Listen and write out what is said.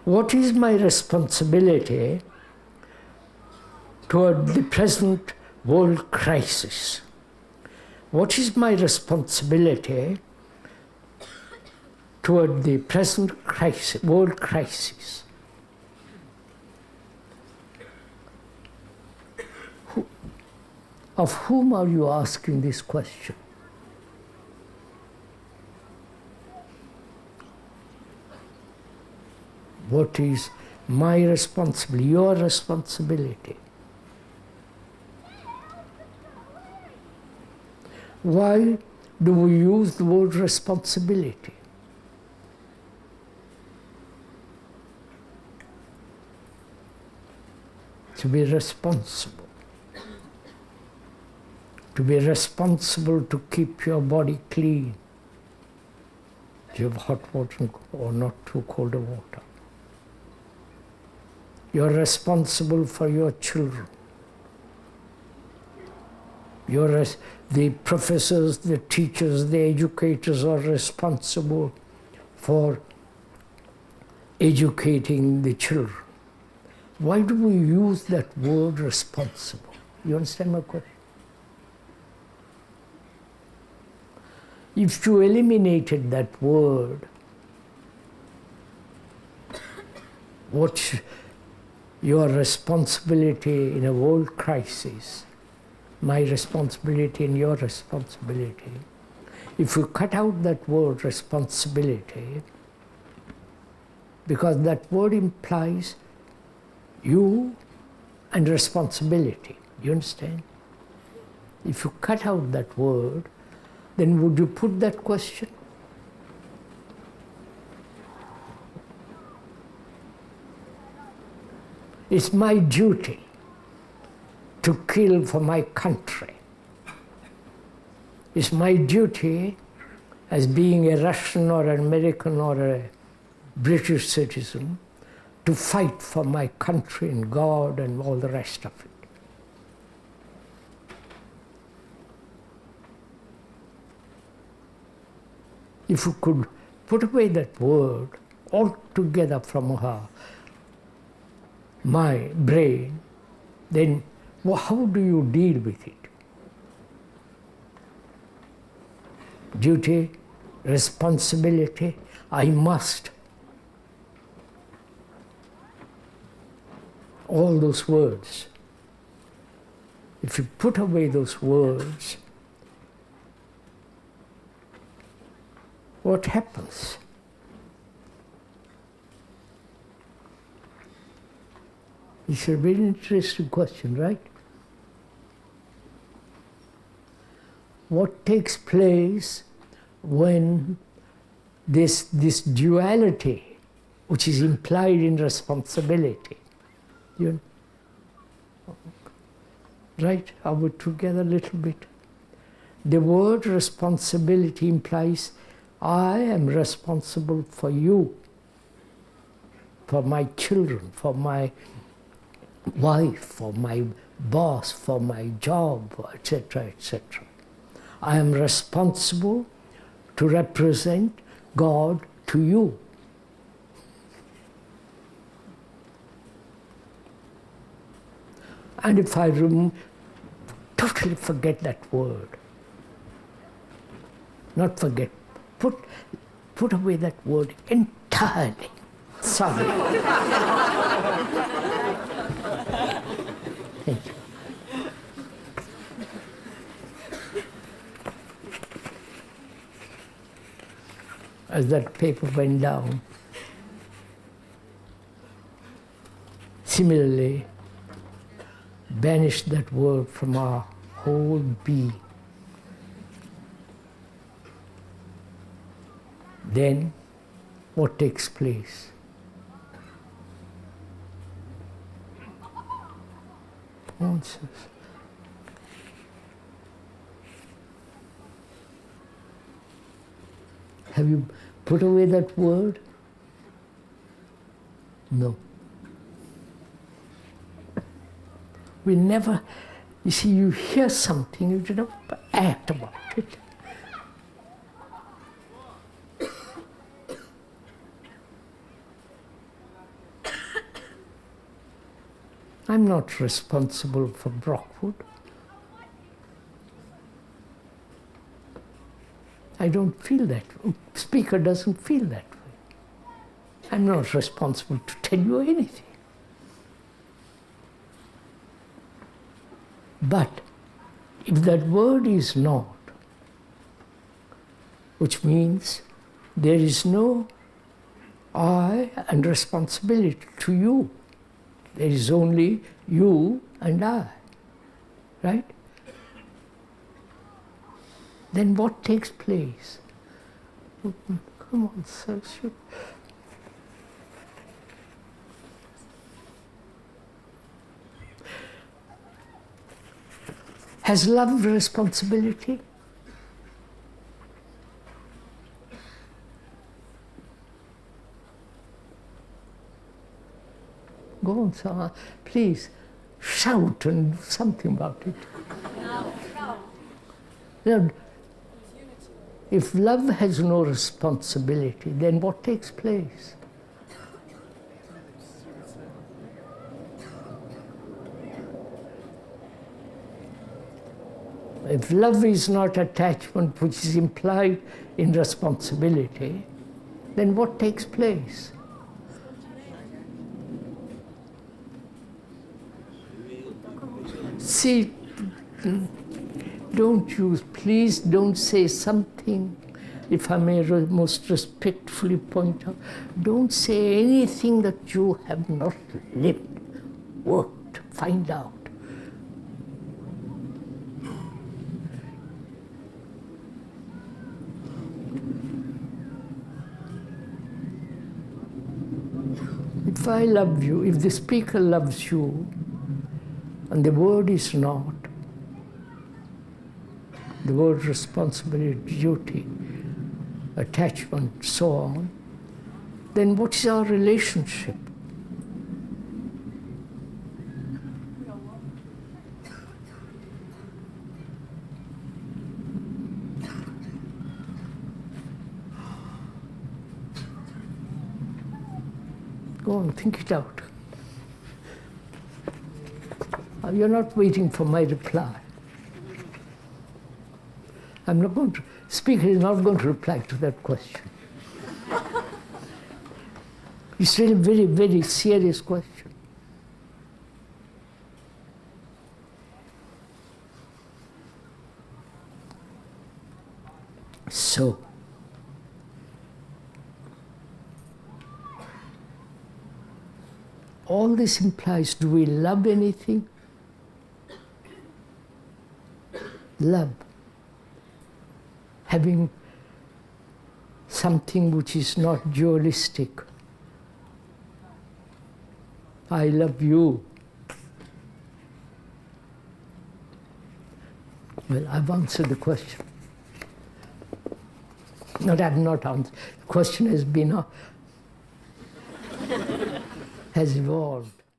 What is my responsibility toward the present world crisis? What is my responsibility toward the present crisis, world crisis? Of whom are you asking this question? What is my responsibility, your responsibility? Why do we use the word responsibility? To be responsible. To be responsible to keep your body clean. Do you have hot water or not too cold water? You're responsible for your children. The professors, the teachers, the educators are responsible for educating the children. Why do we use that word responsible? You understand my question? If you eliminated that word, what's your responsibility in a world crisis? My responsibility and your responsibility. If you cut out that word responsibility, because that word implies you and responsibility. You understand? If you cut out that word, then would you put that question? It's my duty to kill for my country. It's my duty as being a Russian or an American or a British citizen to fight for my country and God and all the rest of it. If you could put away that word altogether from my brain, then how do you deal with it? Duty, responsibility, I must. All those words. If you put away those words, what happens? It's a very interesting question, right? What takes place when this duality, which is implied in responsibility, right? Are we together a little bit? The word responsibility implies I am responsible for you, for my children, for my wife, for my boss, for my job, etc., etc. I am responsible to represent God to you. And if I totally forget that word, not forget, put away that word entirely. Sorry. Thank you. As that paper went down, similarly, banish that word from our whole being. Then, what takes place? Answers. Have you put away that word? No. We never, you see, you hear something, you do not act about it. I'm not responsible for Brockwood. I don't feel that way. Speaker doesn't feel that way. I'm not responsible to tell you anything. But if that word is not, which means there is no I and responsibility to you. There is only you and I, right? Then what takes place? Come on, sir. Has love responsibility? Go on, sir. Please shout and do something about it. Now, if love has no responsibility, then what takes place? If love is not attachment, which is implied in responsibility, then what takes place? See, please don't say something, if I may most respectfully point out, don't say anything that you have not lived, worked, find out. If I love you, if the speaker loves you, and the word is not, the word responsibility, duty, attachment, so on, then what is our relationship? Go on, think it out. You're not waiting for my reply. I'm not going to, speaker is not going to reply to that question. It's really a very, very serious question. So, all this implies, do we love anything? Love. Having something which is not dualistic. I love you. Well, I've answered the question. No, I've not answered. The question has been, has evolved.